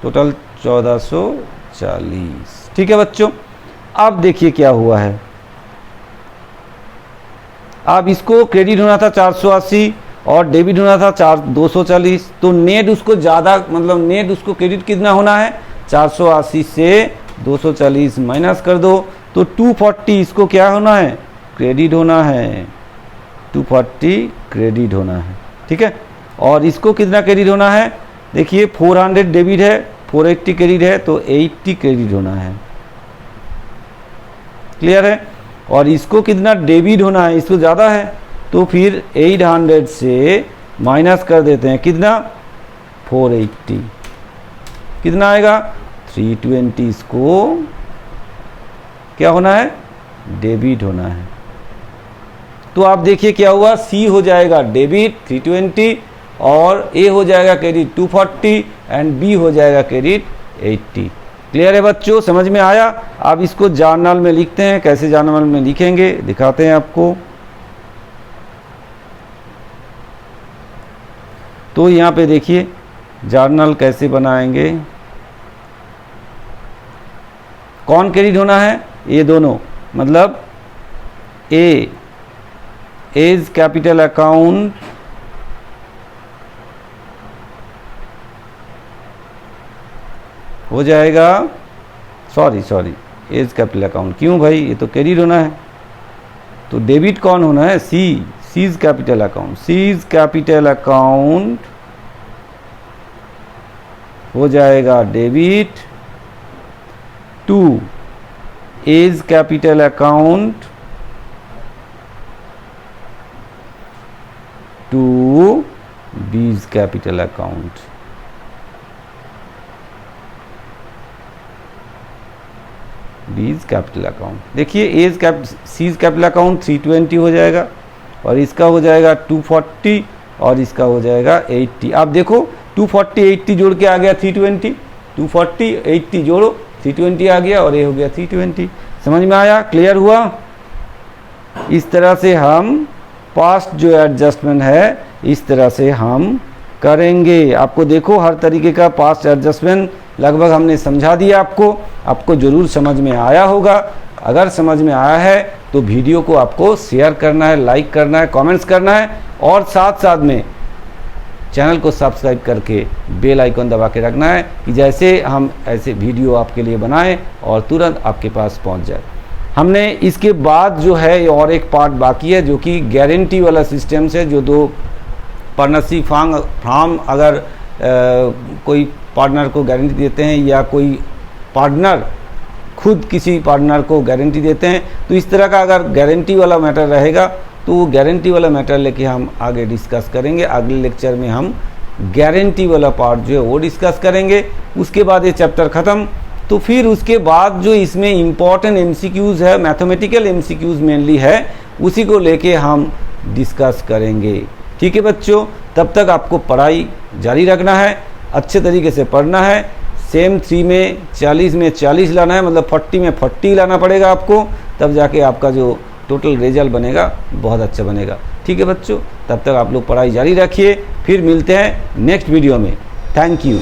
A: टोटल 1440, ठीक है बच्चों। अब देखिए क्या हुआ है, अब इसको क्रेडिट होना था 480 और डेबिट होना था 240, तो नेट उसको ज़्यादा, मतलब नेट उसको क्रेडिट कितना होना है, 480 से 240 माइनस कर दो, तो 240 इसको क्या होना है, क्रेडिट होना है, 240 क्रेडिट होना है, ठीक है। और इसको कितना क्रेडिट होना है, देखिए 400 डेबिट है, 480 क्रेडिट है, तो 80 क्रेडिट होना है, क्लियर है। और इसको कितना डेबिट होना है, इसको ज़्यादा है, तो फिर 800 से माइनस कर देते हैं, कितना 480, कितना आएगा 320, इसको क्या होना है, डेबिट होना है। तो आप देखिए क्या हुआ, C हो जाएगा डेबिट 320 और A हो जाएगा क्रेडिट 240 एंड B हो जाएगा क्रेडिट 80। क्लियर है बच्चों, समझ में आया। अब इसको जर्नल में लिखते हैं, कैसे जर्नल में लिखेंगे दिखाते हैं आपको। तो यहाँ पे देखिए जर्नल कैसे बनाएंगे, कौन क्रेडिट होना है, ये दोनों, मतलब ए एज कैपिटल अकाउंट हो जाएगा, सॉरी एज कैपिटल अकाउंट, क्यों भाई, ये तो क्रेडिट होना है, तो डेबिट कौन होना है, C's capital account, C's capital account हो जाएगा debit to A's capital account to B's capital account. B's capital account, देखिए एज सीज कैपिटल अकाउंट 320 हो जाएगा और इसका हो जाएगा 240 और इसका हो जाएगा 80। आप देखो 240 80 जोड़ के आ गया 320, 240 80 जोड़ो 320 आ गया और ये हो गया 320। समझ में आया, क्लियर हुआ। इस तरह से हम पास्ट जो एडजस्टमेंट है इस तरह से हम करेंगे। आपको देखो हर तरीके का पास्ट एडजस्टमेंट लगभग हमने समझा दिया आपको ज़रूर समझ में आया होगा। अगर समझ में आया है तो वीडियो को आपको शेयर करना है, लाइक करना है, कमेंट्स करना है और साथ साथ में चैनल को सब्सक्राइब करके बेल आइकन दबा के रखना है कि जैसे हम ऐसे वीडियो आपके लिए बनाएं और तुरंत आपके पास पहुंच जाए। हमने इसके बाद जो है और एक पार्ट बाकी है जो कि गारंटी वाला सिस्टम से, जो दो पार्टनरशिप फॉर्म अगर कोई पार्टनर को गारंटी देते हैं या कोई पार्टनर खुद किसी पार्टनर को गारंटी देते हैं, तो इस तरह का अगर गारंटी वाला मैटर रहेगा तो वो गारंटी वाला मैटर लेके हम आगे डिस्कस करेंगे। अगले लेक्चर में हम गारंटी वाला पार्ट जो है वो डिस्कस करेंगे। उसके बाद ये चैप्टर ख़त्म। तो फिर उसके बाद जो इसमें इम्पॉर्टेंट एमसीक्यूज़ है, मैथमेटिकल एमसीक्यूज़ मेनली है, उसी को लेके हम डिस्कस करेंगे। ठीक है बच्चों, तब तक आपको पढ़ाई जारी रखना है, अच्छे तरीके से पढ़ना है। सेम 3 में 40 में 40 लाना है, मतलब 40 में 40 लाना पड़ेगा आपको, तब जाके आपका जो टोटल रिजल्ट बनेगा बहुत अच्छा बनेगा। ठीक है बच्चों, तब तक आप लोग पढ़ाई जारी रखिए। फिर मिलते हैं नेक्स्ट वीडियो में। Thank you.